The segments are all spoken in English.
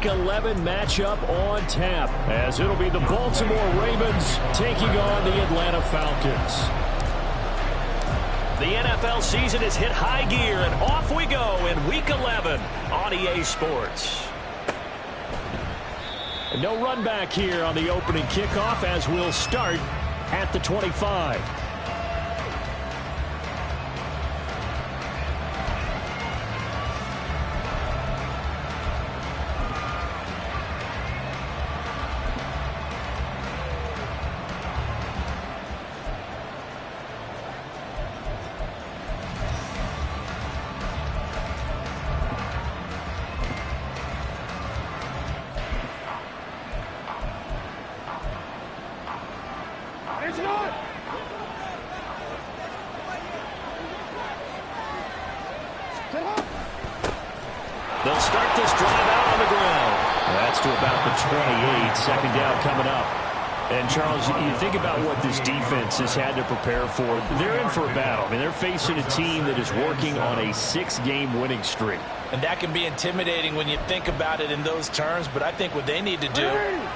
Week 11 matchup on tap, as it'll be the Baltimore Ravens taking on the Atlanta Falcons. The NFL season has hit high gear, and off we go in Week 11 on EA Sports. And no run back here on the opening kickoff, as we'll start at the 25. They'll start this drive out on the ground. That's to about the 28. Second down coming up. And, Charles, you think about what this defense has had to prepare for. They're in for a battle. I mean, they're facing a team that is working on a 6-game winning streak. And that can be intimidating when you think about it in those terms, but I think what they need to do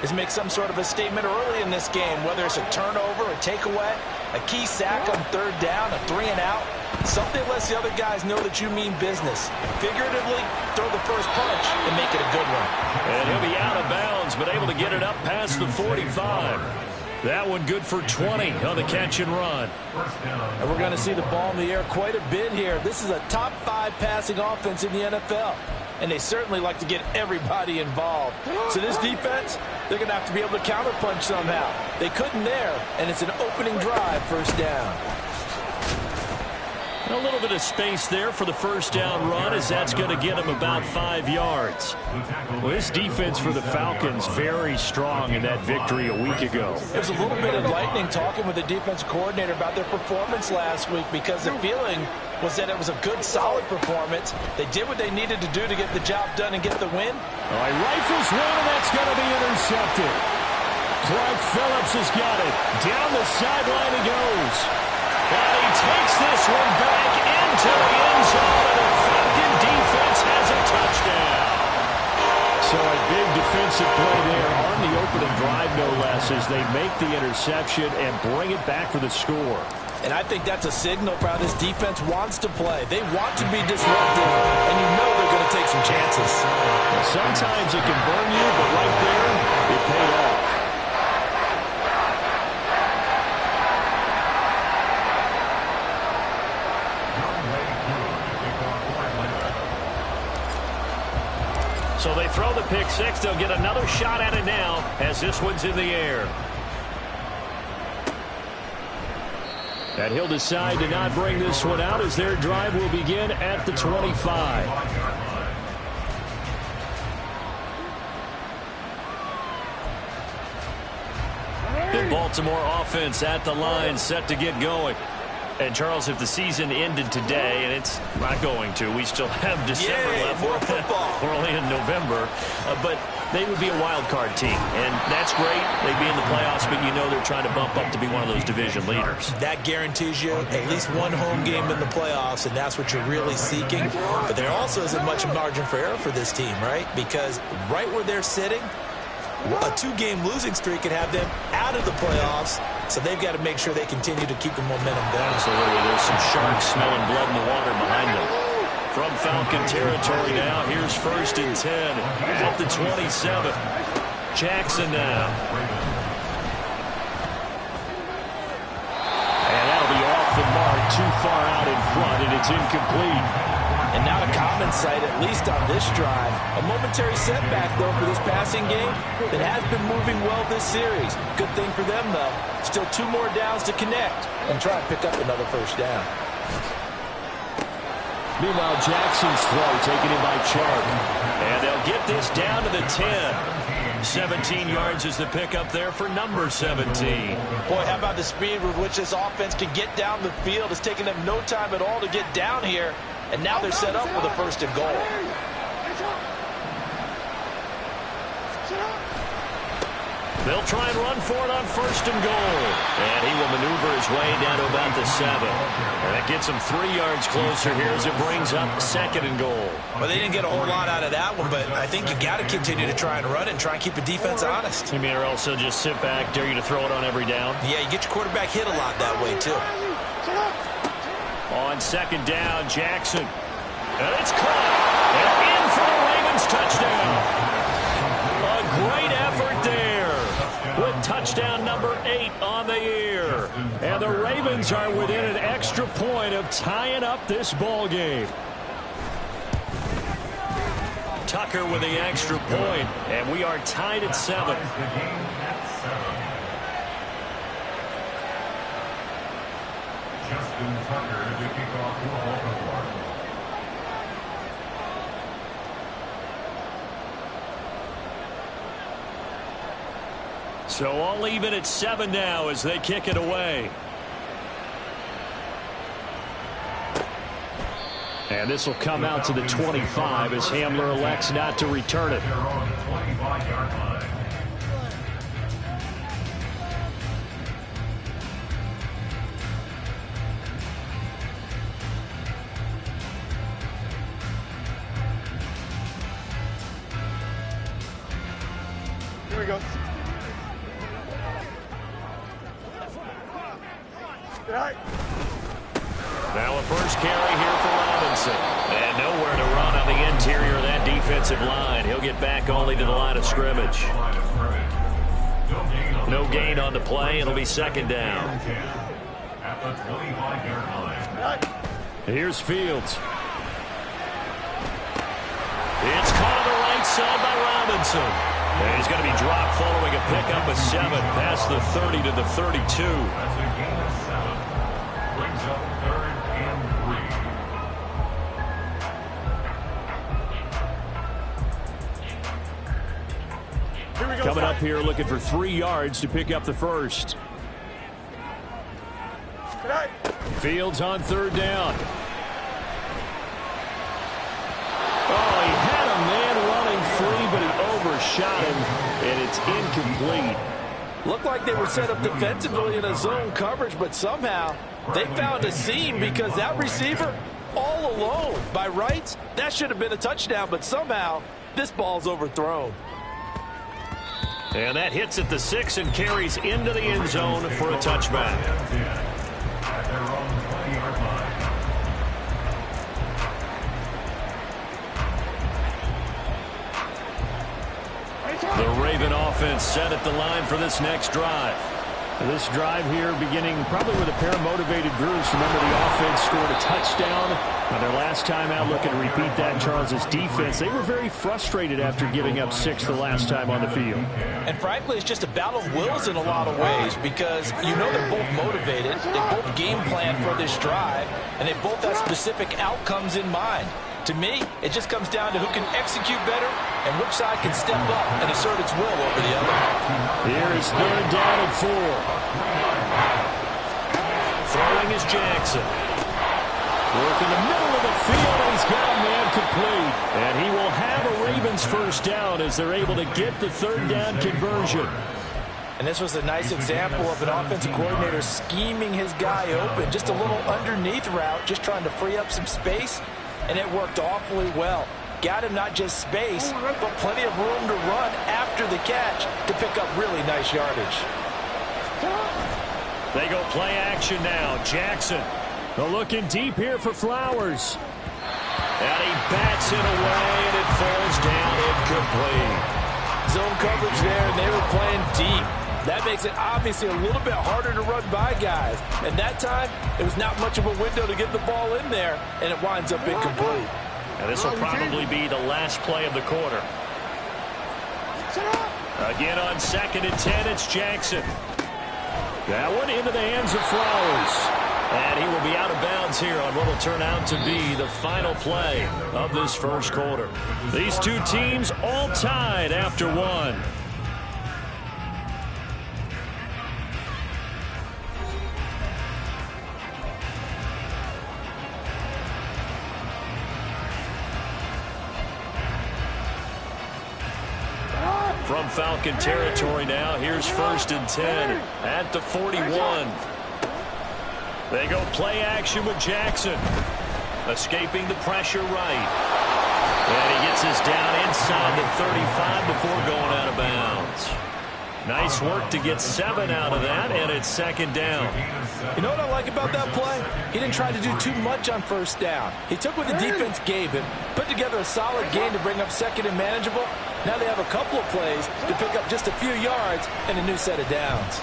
is make some sort of a statement early in this game, whether it's a turnover, a takeaway, a key sack on third down, a 3-and-out. Something lets the other guys know that you mean business. Figuratively, throw the first punch and make it a good one. And he'll be out of bounds, but able to get it up past the 45. That one good for 20 on the catch and run. And we're going to see the ball in the air quite a bit here. This is a top 5 passing offense in the NFL. And they certainly like to get everybody involved. So this defense, they're going to have to be able to counterpunch somehow. They couldn't there, and it's an opening drive, first down. A little bit of space there for the first down run, as that's going to get him about 5 yards. Well, this defense for the Falcons very strong in that victory a week ago. It was a little bit enlightening talking with the defense coordinator about their performance last week, because the feeling was that it was a good, solid performance. They did what they needed to do to get the job done and get the win. All right, rifles one, and that's going to be intercepted. Clark Phillips has got it. Down the sideline he goes. And he takes this one back into the end zone, and the Falcon defense has a touchdown. So a big defensive play there on the opening drive, no less, as they make the interception and bring it back for the score. And I think that's a signal for how this defense wants to play. They want to be disruptive, and you know they're going to take some chances. Well, sometimes it can burn you, but right there, it paid off. So they throw the pick six. They'll get another shot at it now, as this one's in the air. And he'll decide to not bring this one out, as their drive will begin at the 25. The Baltimore offense at the line, set to get going. And, Charles, if the season ended today, and it's not going to, we still have December left. More football. We're only in November. But they would be a wild card team, and that's great. They'd be in the playoffs, but you know they're trying to bump up to be one of those division leaders. That guarantees you at least one home game in the playoffs, and that's what you're really seeking. But there also isn't much margin for error for this team, right? Because right where they're sitting, a 2-game losing streak could have them out of the playoffs, so they've got to make sure they continue to keep the momentum down. Absolutely. There's some sharks smelling blood in the water behind them. From Falcon territory now, here's 1st and 10 at the 27. Jackson now. And that'll be off the mark, too far out in front, and it's incomplete. And not a common sight, at least on this drive. A momentary setback, though, for this passing game that has been moving well this series. Good thing for them, though. Still 2 more downs to connect and try and pick up another first down. Meanwhile, Jackson's throw taken in by Chark. And they'll get this down to the 10. 17 yards is the pickup there for number 17. Boy, how about the speed with which this offense can get down the field? It's taken them no time at all to get down here. And now they're set up with a 1st and goal. They'll try and run for it on 1st and goal. And he will maneuver his way down to about the 7. And that gets him 3 yards closer here as it brings up 2nd and goal. Well, they didn't get a whole lot out of that one, but I think you got to continue to try and run it and try and keep the defense honest. You mean, or else they'll just sit back, dare you to throw it on every down? Yeah, you get your quarterback hit a lot that way, too. On 2nd down, Jackson. And it's caught. And in for the Ravens touchdown. A great effort there with touchdown number 8 on the year. And the Ravens are within an extra point of tying up this ball game. Tucker with the extra point, and we are tied at 7. Justin Tucker to kick off Baltimore. So all even at 7 now as they kick it away. And this will come out to the 25 as Hamler elects not to return it. Here we go. Now a first carry here for Robinson. And nowhere to run on the interior of that defensive line. He'll get back only to the line of scrimmage. No gain on the play. It'll be 2nd down. Here's Fields. It's caught on the right side by Robinson. And he's going to be dropped following a pickup of 7 past the 30 to the 32. That's a gain of 7. Brings up 3rd and 3. Here we go. Coming up here looking for 3 yards to pick up the first. Fields on 3rd down. Oh, he had a man running free, but he overshot him, and it's incomplete. Looked like they were set up defensively in a zone coverage, but somehow they found a seam because that receiver all alone. By rights, that should have been a touchdown, but somehow this ball's overthrown. And that hits at the 6 and carries into the end zone for a touchback. At their own 20-yard line. The Raven offense set at the line for this next drive. This drive here beginning probably with a pair of motivated groups. Remember, the offense scored a touchdown on their last time out. Looking to repeat that. Charles's defense, they were very frustrated after giving up 6 the last time on the field. And frankly, it's just a battle of wills in a lot of ways because you know they're both motivated. They both game plan for this drive, and they both have specific outcomes in mind. To me, it just comes down to who can execute better and which side can step up and assert its will over the other. Here is 3rd down and 4. Throwing is Jackson. Work in the middle of the field, and he's got a man complete. And he will have a Ravens first down as they're able to get the 3rd down conversion. And this was a nice example of an offensive coordinator scheming his guy open. Just a little underneath route, just trying to free up some space. And it worked awfully well. Got him not just space, but plenty of room to run after the catch to pick up really nice yardage. They go play action now. Jackson. They're looking deep here for Flowers. And he bats it away, and it falls down incomplete. Zone coverage there, and they were playing deep. That makes it obviously a little bit harder to run by guys. And that time, it was not much of a window to get the ball in there, and it winds up incomplete. And this will probably be the last play of the quarter. Again on 2nd and 10, it's Jackson. That one into the hands of Flowers. And he will be out of bounds here on what will turn out to be the final play of this first quarter. These two teams all tied after 1. From Falcon territory now, here's 1st and 10 at the 41. They go play action with Jackson. Escaping the pressure right. And he gets us down inside the 35 before going out of bounds. Nice work to get 7 out of that, and it's 2nd down. You know what I like about that play? He didn't try to do too much on 1st down. He took what the defense gave him, put together a solid gain to bring up 2nd and manageable. Now they have a couple of plays to pick up just a few yards and a new set of downs.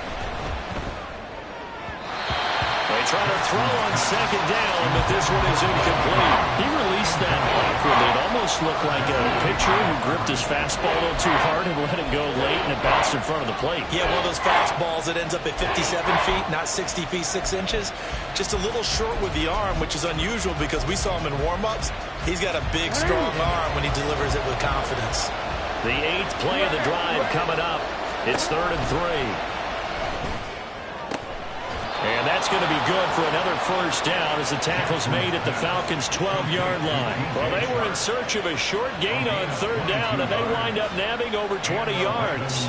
They try to throw on 2nd down, but this one is incomplete. He released that awkwardly. It almost looked like a pitcher who gripped his fastball a little too hard and let it go late, and it bounced in front of the plate. Yeah, one of those fastballs that ends up at 57 feet, not 60 feet 6 inches. Just a little short with the arm, which is unusual because we saw him in warm-ups. He's got a big, strong arm when he delivers it with confidence. The 8th play of the drive coming up. It's 3rd and 3. And that's going to be good for another 1st down as the tackle's made at the Falcons' 12-yard line. Well, they were in search of a short gain on 3rd down, and they wind up nabbing over 20 yards.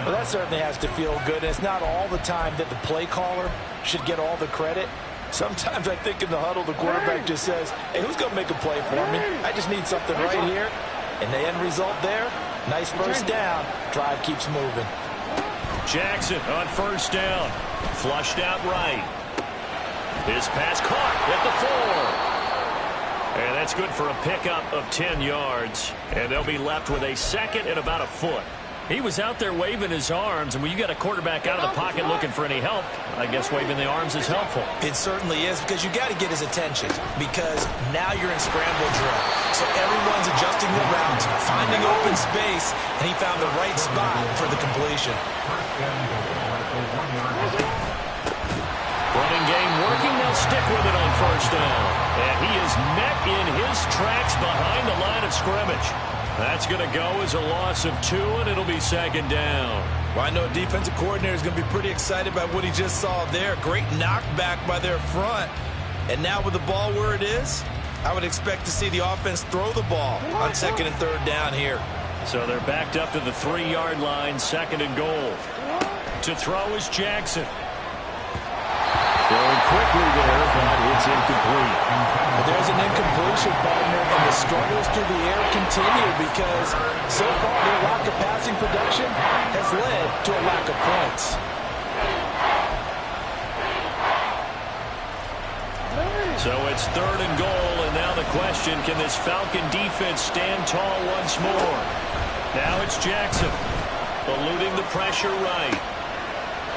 Well, that certainly has to feel good. It's not all the time that the play caller should get all the credit. Sometimes I think in the huddle, the quarterback just says, hey, who's going to make a play for me? I just need something right here. And the end result there, nice 1st down. Drive keeps moving. Jackson on 1st down. Flushed out right. His pass caught at the 4. And that's good for a pickup of 10 yards. And they'll be left with a 2nd and about a foot. He was out there waving his arms, and when you got a quarterback out of the pocket looking for any help, I guess waving the arms is helpful. It certainly is, because you got to get his attention, because now you're in scramble drill. So everyone's adjusting their routes, finding open space, and he found the right spot for the completion. Running game working. They'll stick with it on 1st down. And he is met in his tracks behind the line of scrimmage. That's going to go as a loss of 2, and it'll be 2nd down. Well, I know a defensive coordinator is going to be pretty excited about what he just saw there. Great knockback by their front. And now with the ball where it is, I would expect to see the offense throw the ball on 2nd and 3rd down here. So they're backed up to the 3-yard line, 2nd and goal. To throw is Jackson. Throwing quickly there, but it's incomplete. Well, there's an incompletion, partner, and the struggles through the air continue because so far their lack of passing production has led to a lack of points. So it's 3rd and goal, and now the question, can this Falcon defense stand tall once more? Now it's Jackson, eluding the pressure right.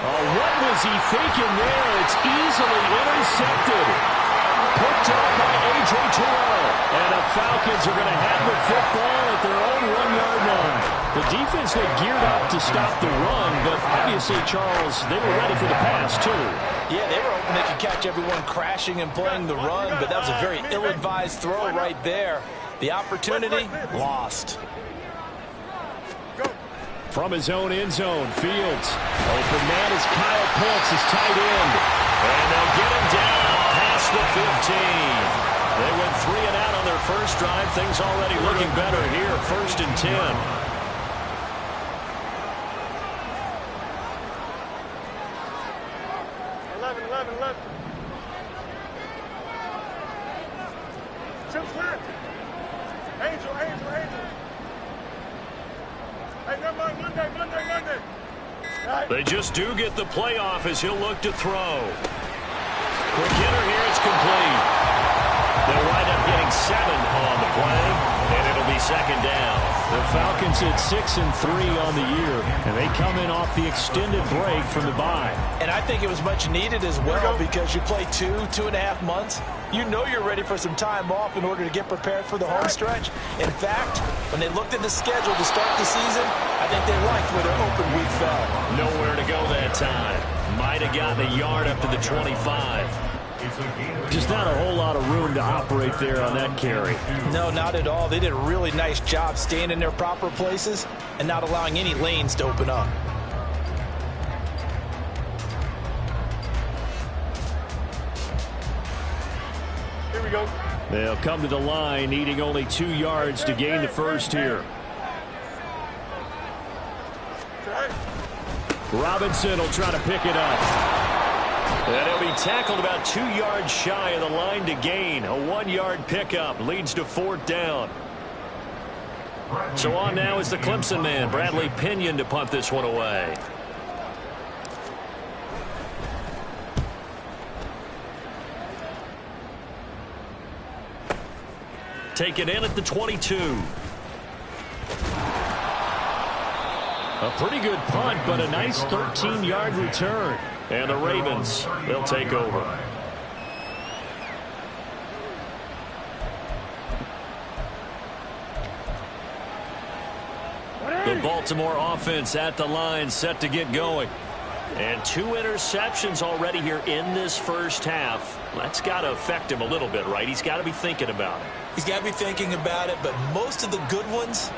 Oh, what was he thinking there? It's easily intercepted. Picked up by A.J. Terrell. And the Falcons are going to have the football at their own 1-yard line. The defense had geared up to stop the run, but obviously, Charles, they were ready for the pass, too. Yeah, they were hoping they could catch everyone crashing and playing the run, but that was a very ill-advised throw right there. The opportunity, lost. From his own end zone, Fields. Open man is Kyle Pitts, his tight end. And they'll get him down past the 15. They went 3 and out on their first drive. Things already looking better here. 1st and 10. 11. Chip slant. Angel. Hey, never mind. Monday. Right. They just do get the playoff as he'll look to throw. Quick hitter here. It's complete. They'll wind up getting 7 on the play, and it'll be 2nd down. The Falcons at 6-3 on the year, and they come in off the extended break from the bye. And I think it was much needed as well because you play 2.5 months. You know you're ready for some time off in order to get prepared for the home stretch. In fact, when they looked at the schedule to start the season, I think they liked where their open week fell. Nowhere to go that time. Might have gotten a yard up to the 25. Just not a whole lot of room to operate there on that carry. No, not at all. They did a really nice job staying in their proper places and not allowing any lanes to open up. Here we go. They'll come to the line, needing only 2 yards to gain the first here. Robinson will try to pick it up. And he'll be tackled about 2 yards shy of the line to gain. A 1-yard pickup leads to 4th down. So on now is the Clemson man, Bradley Pinion, to punt this one away. Taken in at the 22. A pretty good punt, but a nice 13-yard return. And the Ravens, they'll take over. The Baltimore offense at the line, set to get going. And 2 interceptions already here in this first half. That's got to affect him a little bit, right? He's got to be thinking about it. He's got to be thinking about it, but most of the good ones,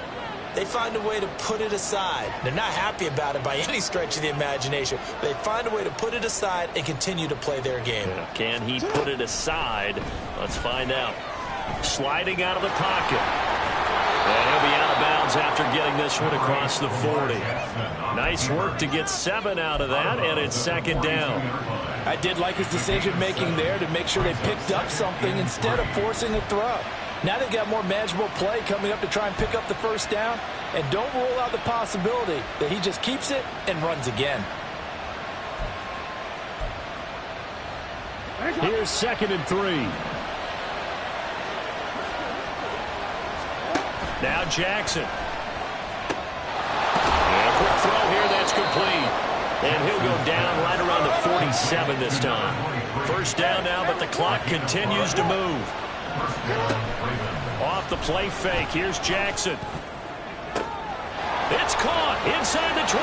they find a way to put it aside. They're not happy about it by any stretch of the imagination. They find a way to put it aside and continue to play their game. Yeah. Can he put it aside? Let's find out. Sliding out of the pocket. And he'll be out of bounds after getting this one across the 40. Nice work to get 7 out of that, and it's 2nd down. I did like his decision-making there to make sure they picked up something instead of forcing a throw. Now they've got more manageable play coming up to try and pick up the 1st down, and don't rule out the possibility that he just keeps it and runs again. Here's 2nd and 3. Now Jackson. And a quick throw here, that's complete. And he'll go down right around the 47 this time. 1st down now, but the clock continues to move. Off the play fake, here's Jackson. It's caught inside the 25.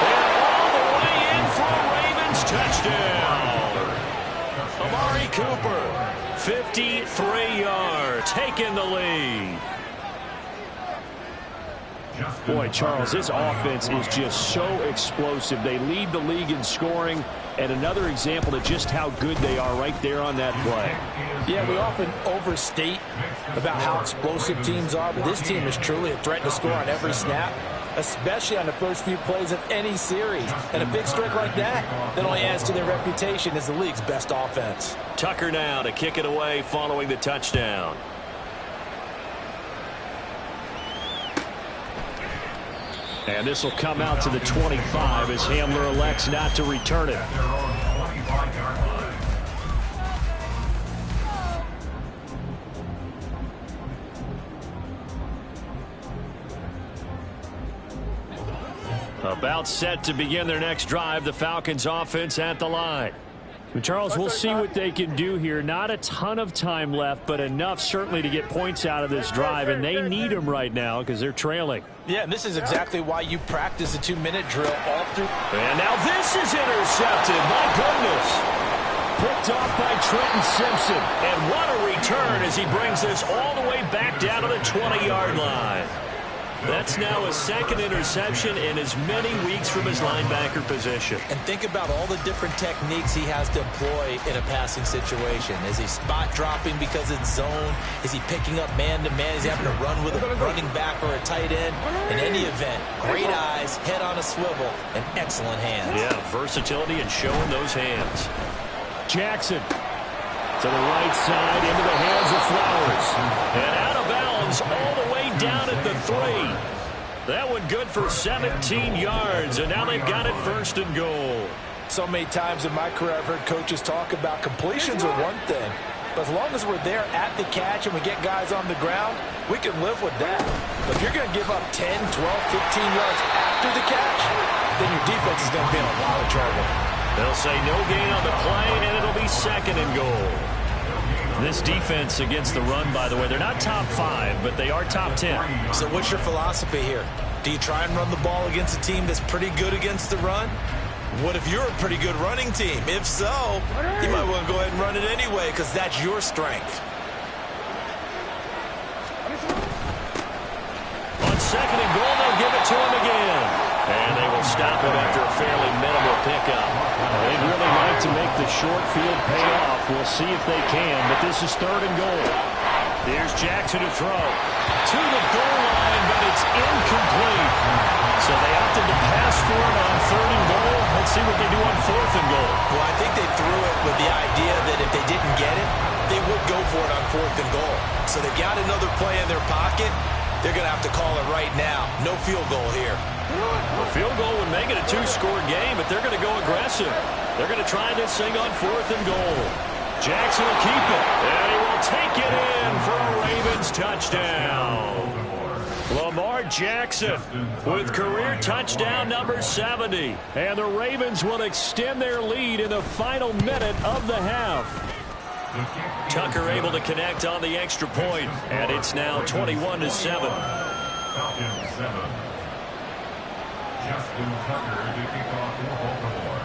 And all the way in for a Ravens touchdown. Amari Cooper, 53 yards, taking the lead. Boy, Charles, this offense is just so explosive. They lead the league in scoring, and another example of just how good they are right there on that play. Yeah, we often overstate about how explosive teams are, but this team is truly a threat to score on every snap, especially on the first few plays of any series. And a big streak like that only adds to their reputation as the league's best offense. Tucker now to kick it away following the touchdown. And this will come out to the 25 as Hamler elects not to return it. About set to begin their next drive, the Falcons offense at the line. Charles, we'll see what they can do here. Not a ton of time left, but enough certainly to get points out of this drive, and they need them right now because they're trailing. Yeah, and this is exactly why you practice a 2-minute drill all through. And now this is intercepted. My goodness. Picked off by Trenton Simpson. And what a return as he brings this all the way back down to the 20-yard line. That's now a 2nd interception in as many weeks from his linebacker position. And think about all the different techniques he has to employ in a passing situation. Is he spot dropping because it's zone? Is he picking up man-to-man? Is he having to run with a running back or a tight end? In any event, great eyes, head on a swivel, and excellent hands. Yeah, versatility and showing those hands. Jackson to the right side into the hands of Flowers. And out of bounds all the way down at the 3. That one good for 17 yards, and now they've got it 1st and goal. So many times in my career I've heard coaches talk about completions are one thing, but as long as we're there at the catch and we get guys on the ground, we can live with that. But if you're going to give up 10, 12, 15 yards after the catch, then your defense is going to be in a lot of trouble. They'll say no gain on the play, and it'll be 2nd and goal. This defense against the run, by the way, they're not top 5, but they are top 10. So what's your philosophy here? Do you try and run the ball against a team that's pretty good against the run? What if you're a pretty good running team? If so, you might want to go ahead and run it anyway because that's your strength. On 2nd and goal, they'll give it to him again. And they will stop him after a fairly minimal pickup. They'd really like to make the short field pay off. We'll see if they can, but this is 3rd and goal. Here's Jackson to throw. To the goal line, but it's incomplete. So they 4th and goal. Well, I think they threw it with the idea that if they didn't get it, they would go for it on 4th and goal. So they've got another play in their pocket. They're going to have to call it right now. No field goal here. A field goal would make it a 2-score game, but they're going to go aggressive. They're going to try this thing on 4th and goal. Jackson will keep it, and he will take it in for a Ravens touchdown. Lamar Jackson with career touchdown number 70. And the Ravens will extend their lead in the final minute of the half. Tucker able to connect on the extra point, and it's now 21-7. Falcons 7. Justin Tucker to kick off for Baltimore.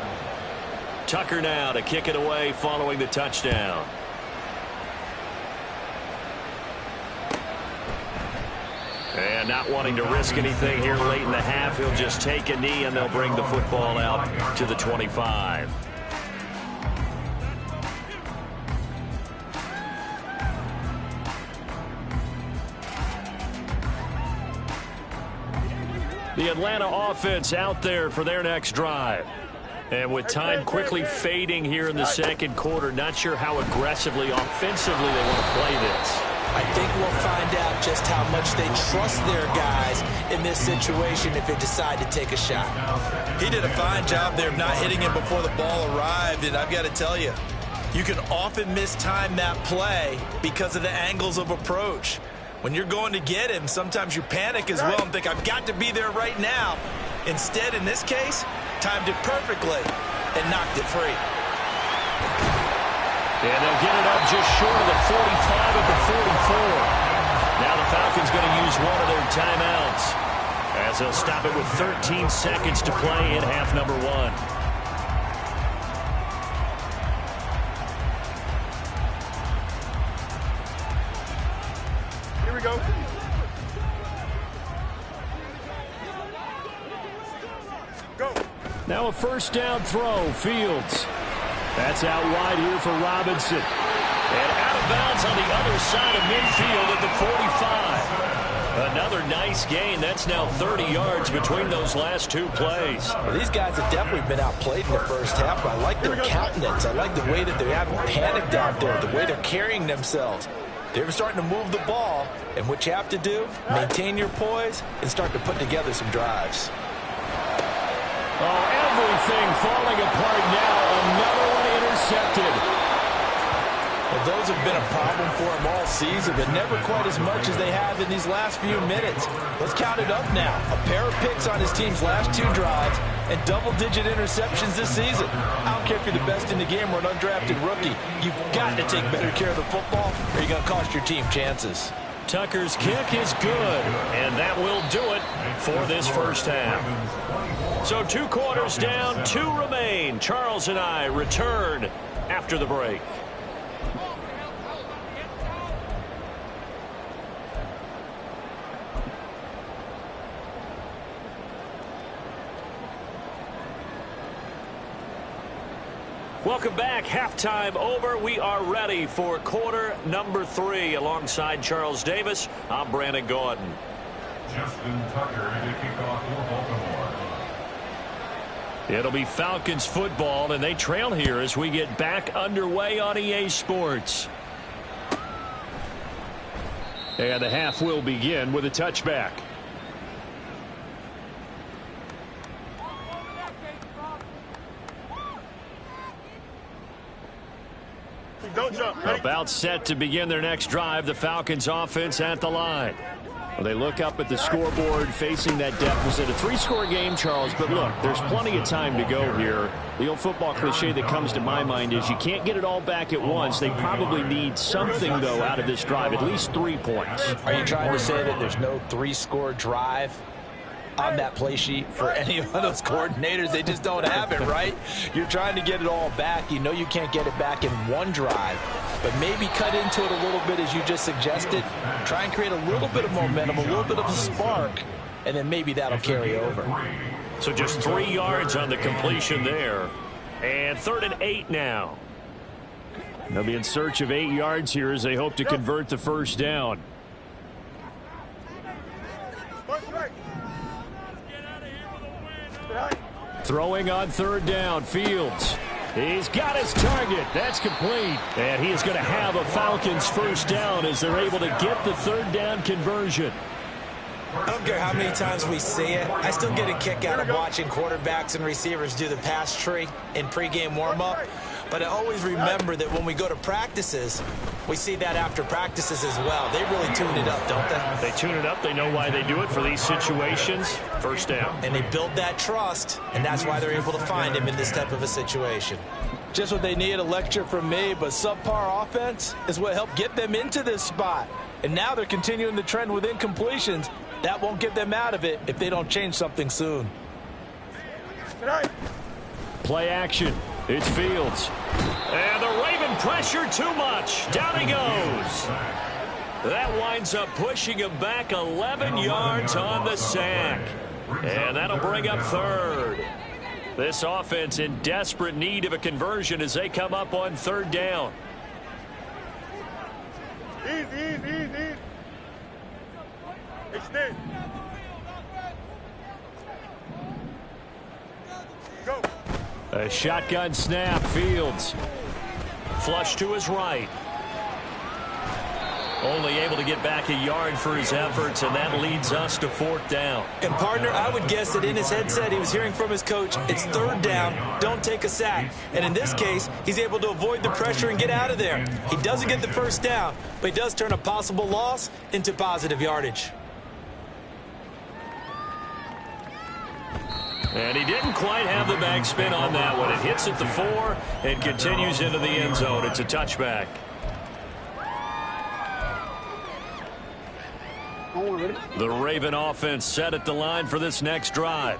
Tucker now to kick it away following the touchdown. And not wanting to risk anything here late in the half, he'll just take a knee and they'll bring the football out to the 25. The Atlanta offense out there for their next drive. And with time quickly fading here in the second quarter, not sure how aggressively, offensively they want to play this. I think we'll find out just how much they trust their guys in this situation if they decide to take a shot. He did a fine job there of not hitting him before the ball arrived, and I've got to tell you, you can often mistime that play because of the angles of approach. When you're going to get him, sometimes you panic as well and think, I've got to be there right now. Instead, in this case, timed it perfectly and knocked it free. And they'll get it up just short of the 45 at the 44. Now the Falcons going to use one of their timeouts as they'll stop it with 13 seconds to play in half number 1. Here we go. Go. Now a first down throw, Fields. That's out wide here for Robinson. And out of bounds on the other side of midfield at the 45. Another nice gain. That's now 30 yards between those last two plays. Well, these guys have definitely been outplayed in the first half, but I like their countenance. I like the way that they haven't panicked out there, the way they're carrying themselves. They're starting to move the ball, and what you have to do, maintain your poise and start to put together some drives. Oh, everything falling apart now. Another one intercepted. Well, those have been a problem for them all season, but never quite as much as they have in these last few minutes. Let's count it up now. A pair of picks on his team's last 2 drives and double-digit interceptions this season. I don't care if you're the best in the game or an undrafted rookie. You've got to take better care of the football or you're going to cost your team chances. Tucker's kick is good, and that will do it for this first half. So 2 quarters down, 2 remain. Charles and I return after the break. Welcome back. Halftime over. We are ready for quarter number 3. Alongside Charles Davis, I'm Brandon Gordon. Justin Tucker to kick off for Baltimore. It'll be Falcons football, and they trail here as we get back underway on EA Sports. And the half will begin with a touchback. Don't jump. Ready? About set to begin their next drive, the Falcons offense at the line. Well, they look up at the scoreboard facing that deficit. A 3-score game, Charles, but look, there's plenty of time to go here. The old football cliche that comes to my mind is you can't get it all back at once. They probably need something, though, out of this drive, at least 3 points. Are you trying to say that there's no 3-score drive on that play sheet for any of those coordinators? They just don't have it, right? You're trying to get it all back. You know you can't get it back in one drive, but maybe cut into it a little bit as you just suggested. Try and create a little bit of momentum, a little bit of a spark, and then maybe that'll carry over. So just 3 yards on the completion there. And 3rd and 8 now. They'll be in search of 8 yards here as they hope to convert the first down. Throwing on third down, Fields. He's got his target. That's complete. And he is going to have a Falcons first down as they're able to get the third down conversion. I don't care how many times we see it. I still get a kick out of watching quarterbacks and receivers do the pass tree in pregame warm-up. But I always remember that when we go to practices, we see that after practices as well. They really tune it up, don't they? They tune it up. They know why they do it for these situations. First down. And they build that trust, and that's why they're able to find him in this type of a situation. Just what they need, a lecture from me, but subpar offense is what helped get them into this spot. And now they're continuing the trend with incompletions. That won't get them out of it if they don't change something soon. Play action. It's Fields. And the Raven pressure too much. Down he goes. That winds up pushing him back 11 yards on the sack. And that'll bring up third. This offense in desperate need of a conversion as they come up on third down. Easy. Extend. Go. A shotgun snap, Fields. Flush to his right. Only able to get back a yard for his efforts, and that leads us to fourth down. And, partner, I would guess that in his headset he was hearing from his coach, it's third down, don't take a sack. And in this case, he's able to avoid the pressure and get out of there. He doesn't get the first down, but he does turn a possible loss into positive yardage. And he didn't quite have the backspin on that one. It hits at the 4 and continues into the end zone. It's a touchback. The Raven offense set at the line for this next drive.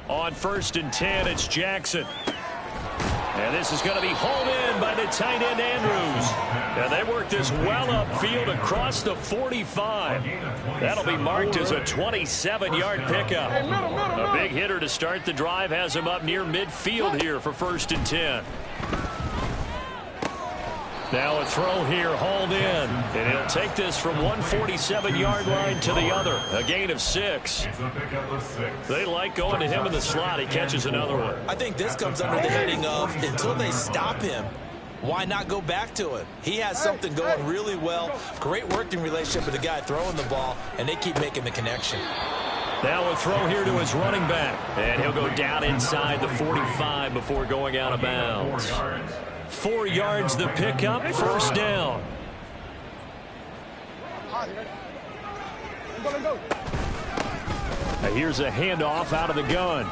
On 1st and 10, it's Jackson. And this is going to be hauled in by the tight end Andrews. And they work this well upfield across the 45. That'll be marked as a 27-yard pickup. A big hitter to start the drive has him up near midfield here for 1st and 10. Now a throw here, hauled in. And he'll take this from 147-yard line to the other. A gain of 6. They like going to him in the slot. He catches another one. I think this comes under the heading of until they stop him, why not go back to it? He has something going really well. Great working relationship with the guy throwing the ball, and they keep making the connection. Now a throw here to his running back. And he'll go down inside the 45 before going out of bounds. 4 yards the pickup, first down. Now here's a handoff out of the gun.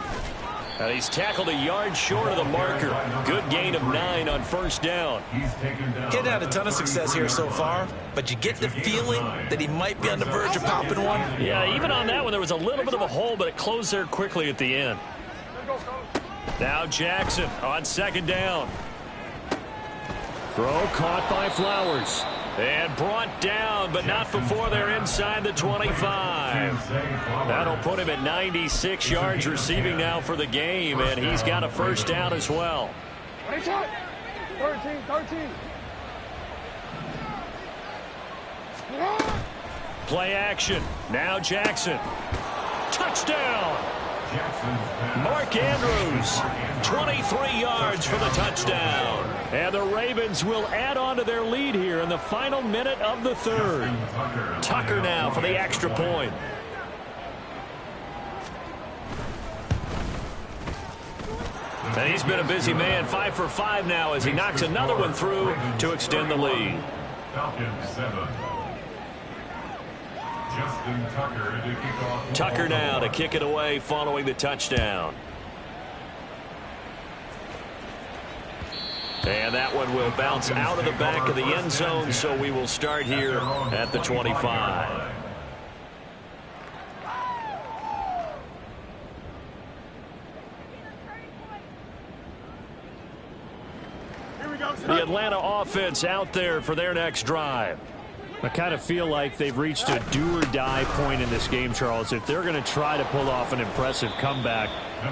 And he's tackled a yard short of the marker. Good gain of 9 on first down. He hadn't had a ton of success here so far, but you get the feeling that he might be on the verge of popping one. Yeah, even on that one, there was a little bit of a hole, but it closed there quickly at the end. Now Jackson on 2nd down. Throw caught by Flowers. And brought down, but not before they're inside the 25. That'll put him at 96 yards receiving now for the game, and he's got a first down as well. 13. Play action. Now Jackson. Touchdown. Mark Andrews, 23 yards for the touchdown. And the Ravens will add on to their lead here in the final minute of the 3rd. Tucker now for the extra point. And he's been a busy man, 5 for 5 now as he knocks another one through to extend the lead. Falcons 7. Justin Tucker to kick off. Tucker now to kick it away following the touchdown. And that one will bounce out of the back of the end zone, so we will start here at the 25. The Atlanta offense out there for their next drive. I kind of feel like they've reached a do-or-die point in this game, Charles. If they're going to try to pull off an impressive comeback,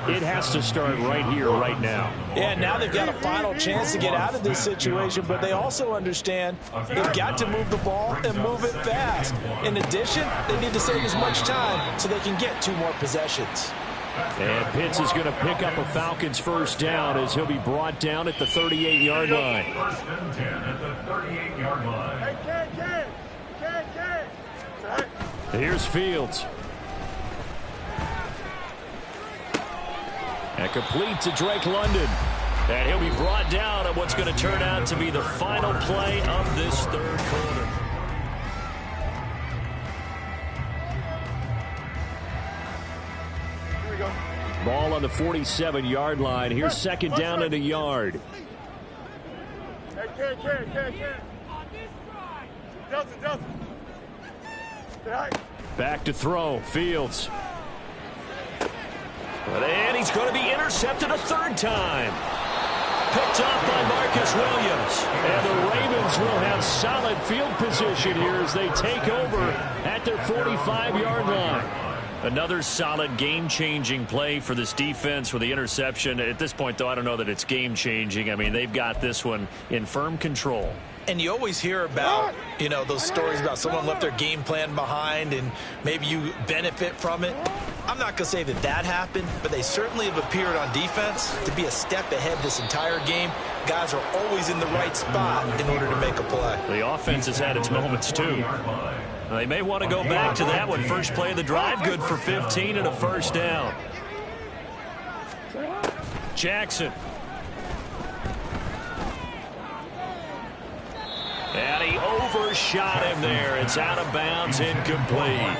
it has to start right here, right now. Yeah, now they've got a final chance to get out of this situation, but they also understand they've got to move the ball and move it fast. In addition, they need to save as much time so they can get 2 more possessions. And Pitts is going to pick up a Falcons first down as he'll be brought down at the 38-yard line. First and 10 at the 38-yard line. Hey, Ken. Here's Fields. And complete to Drake London. And he'll be brought down on what's going to turn out to be the final play of this third quarter. Here we go. Ball on the 47-yard line. Here's second down and a yard. Hey, Ken. Delta. Back to throw. Fields. And he's going to be intercepted a third time. Picked up by Marcus Williams. And the Ravens will have solid field position here as they take over at their 45-yard line. Another solid game-changing play for this defense with the interception. At this point, though, I don't know that it's game-changing. I mean, they've got this one in firm control. And you always hear about, those stories about someone left their game plan behind and maybe you benefit from it. I'm not going to say that happened, but they certainly have appeared on defense to be a step ahead this entire game. Guys are always in the right spot in order to make a play. The offense has had its moments, too. They may want to go back to that one. First play of the drive, good for 15 and a first down. Jackson. And he overshot him there. It's out of bounds, incomplete.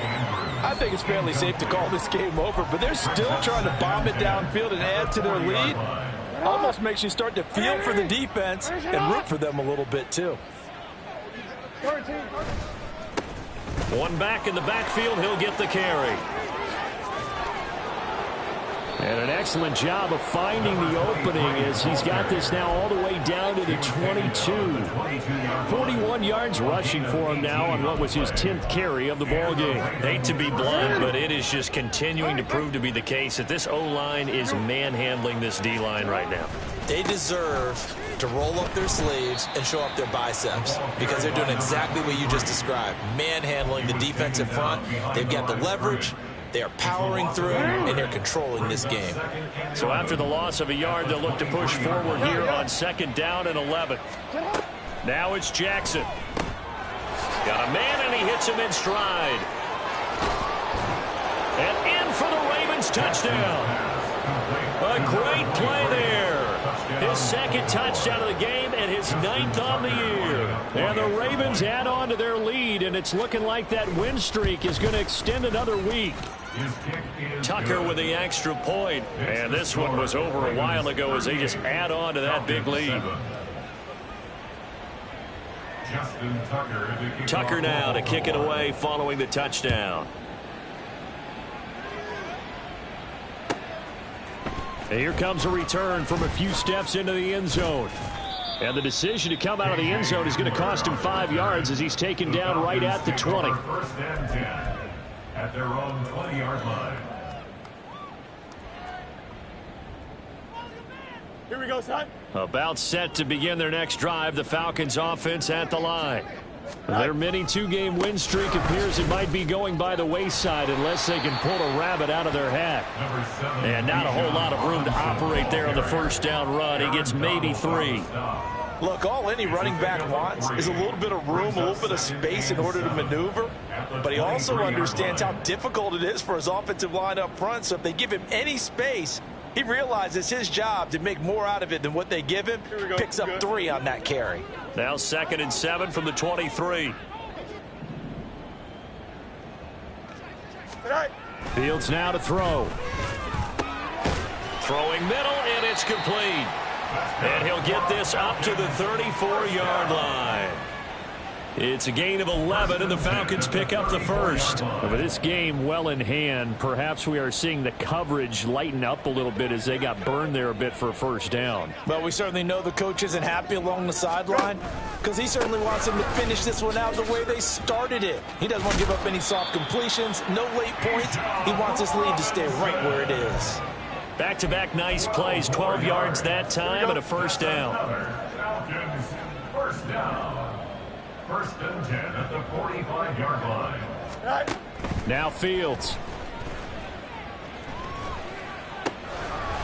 I think it's fairly safe to call this game over, but they're still trying to bomb it downfield and add to their lead. Almost makes you start to feel for the defense and root for them a little bit, too. One back in the backfield, he'll get the carry. And an excellent job of finding the opening as he's got this now all the way down to the 22. 41 yards rushing for him now on what was his 10th carry of the ball game. Hate to be blunt, but it is just continuing to prove to be the case that this O-line is manhandling this D-line right now. They deserve to roll up their sleeves and show up their biceps because they're doing exactly what you just described, manhandling the defensive front. They've got the leverage. They are powering through, and they're controlling this game. So after the loss of a yard, they'll look to push forward here on second down and 11. Now it's Jackson. Got a man, and he hits him in stride. And in for the Ravens touchdown. A great play there. His second touchdown of the game and his 9th on the year. And the Ravens add on to their lead, and it's looking like that win streak is going to extend another week. Tucker with the extra point. And this one was over a while ago as they just add on to that big lead. Tucker now to kick it away following the touchdown. And here comes a return from a few steps into the end zone. And the decision to come out of the end zone is going to cost him 5 yards as he's taken down right at the 20. First and 10 at their own 20-yard line. Here we go, son. About set to begin their next drive, the Falcons offense at the line. Their mini two-game win streak appears it might be going by the wayside unless they can pull a rabbit out of their hat. And not a whole lot of room to operate there on the first down run. He gets maybe 3. Look, all any running back wants is a little bit of room, a little bit of space in order to maneuver. But he also understands how difficult it is for his offensive line up front. So if they give him any space, he realizes his job to make more out of it than what they give him. Picks up 3 on that carry. Now 2nd and 7 from the 23. Fields now to throw. Throwing middle, and it's complete. And he'll get this up to the 34-yard line. It's a gain of 11, and the Falcons pick up the first. With this game well in hand, perhaps we are seeing the coverage lighten up a little bit as they got burned there a bit for a first down. Well, we certainly know the coach isn't happy along the sideline because he certainly wants them to finish this one out the way they started it. He doesn't want to give up any soft completions, no late points. He wants this lead to stay right where it is. Back-to-back nice plays, 12 yards that time and a first down. Falcons, first down. First and 10 at the 45-yard line. Now Fields.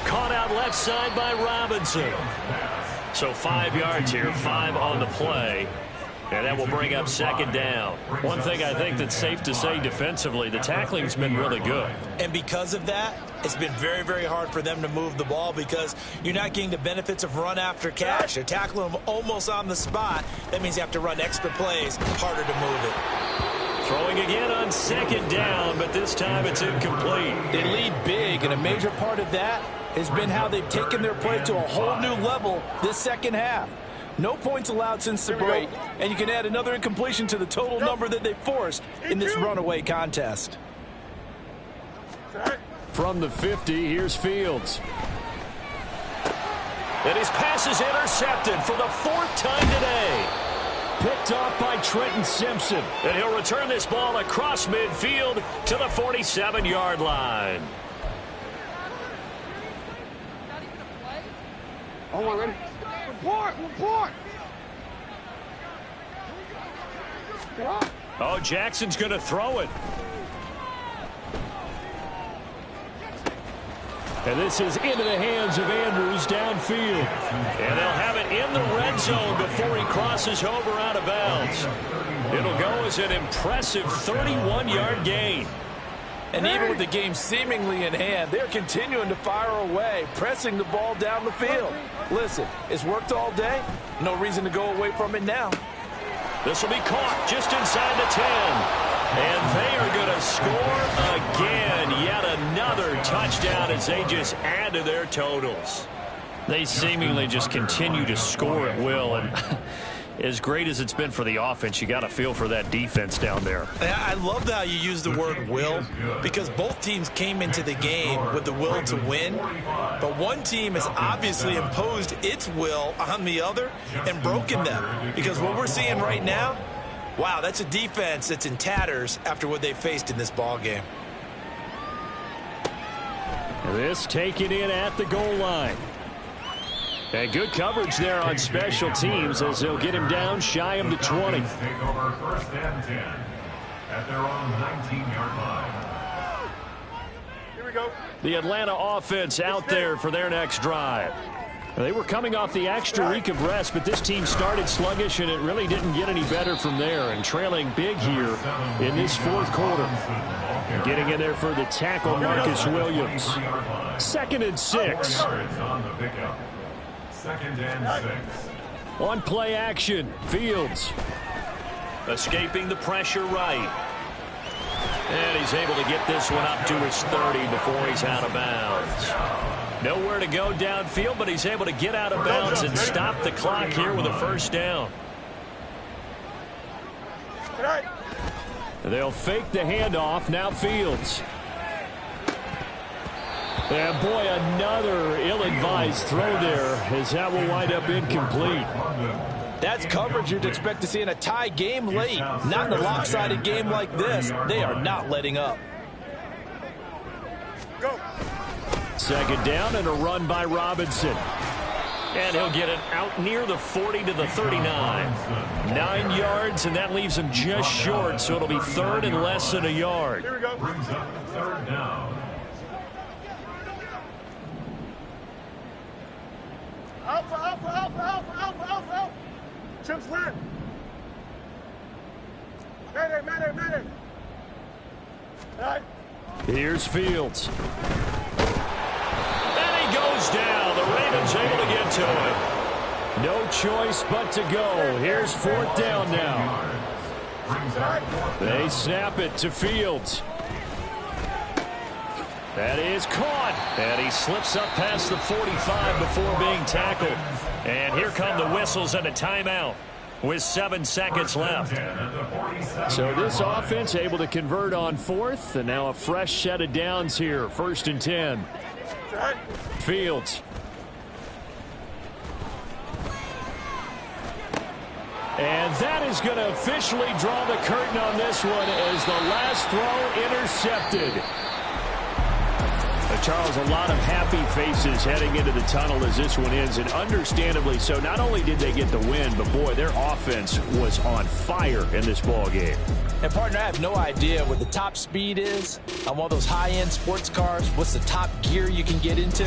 Caught out left side by Robinson. So 5 yards here, 5 on the play. And that will bring up second down. One thing I think that's safe to say defensively, the tackling's been really good. And because of that, it's been very, very hard for them to move the ball because you're not getting the benefits of run after catch. They're tackling them almost on the spot. That means you have to run extra plays, harder to move it. Throwing again on second down, but this time it's incomplete. They lead big, and a major part of that has been how they've taken their play to a whole new level this second half. No points allowed since the break, and you can add another incompletion to the total number that they forced in this runaway contest. From the 50, here's Fields. And his pass is intercepted for the 4th time today. Picked off by Trenton Simpson. And he'll return this ball across midfield to the 47-yard line. Oh, we're ready. Report. Oh, Jackson's going to throw it. And this is into the hands of Andrews downfield. And they'll have it in the red zone before he crosses over out of bounds. It'll go as an impressive 31-yard gain. And even with the game seemingly in hand, they're continuing to fire away, pressing the ball down the field. Listen, it's worked all day. No reason to go away from it now. This will be caught just inside the 10. And they are going to score again. Yet another touchdown as they just add to their totals. They seemingly just continue to score at will. And as great as it's been for the offense, you got to feel for that defense down there. I love how you use the word will, because both teams came into the game with the will to win, but one team has obviously imposed its will on the other and broken them, because what we're seeing right now, wow, that's a defense that's in tatters after what they faced in this ball game. This taken in at the goal line. And good coverage there on special teams as they'll get him down shy of the 20. Take over 1st and 10 at their own 19-yard line. Here we go. The Atlanta offense out there for their next drive. They were coming off the extra week of rest, but this team started sluggish, and it really didn't get any better from there. And trailing big here in this 4th quarter. Getting in there for the tackle, Marcus Williams. 2nd and 6. Second and 6. On play action, Fields. Escaping the pressure right. And he's able to get this one up to his 30 before he's out of bounds. Nowhere to go downfield, but he's able to get out of bounds and stop the clock here with a 1st down. They'll fake the handoff. Now Fields. And boy, another ill-advised throw there, as that will wind up incomplete. That's coverage you'd expect to see in a tie game late. Not in a lopsided game like this. They are not letting up. Go. 2nd down and a run by Robinson. And he'll get it out near the 40 to the 39. 9 yards, and that leaves him just short, so it'll be 3rd and less than a yard. Here we go. Brings up 3rd down. Alpha. Chips left. Madden. All right. Here's Fields. And he goes down. The Ravens able to get to it. No choice but to go. Here's 4th down now. They snap it to Fields. That is caught. And he slips up past the 45 before being tackled. And here come the whistles and a timeout with 7 seconds left. So this offense able to convert on 4th, and now a fresh set of downs here. 1st and 10. Fields. And that is going to officially draw the curtain on this one as the last throw intercepted. A Charles, a lot of happy faces heading into the tunnel as this one ends, and understandably so. Not only did they get the win, but, boy, their offense was on fire in this ball game. And, partner, I have no idea what the top speed is on one of those high-end sports cars. What's the top gear you can get into?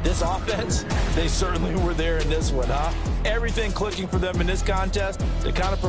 This offense, they certainly were there in this one, huh? Everything clicking for them in this contest, they kind of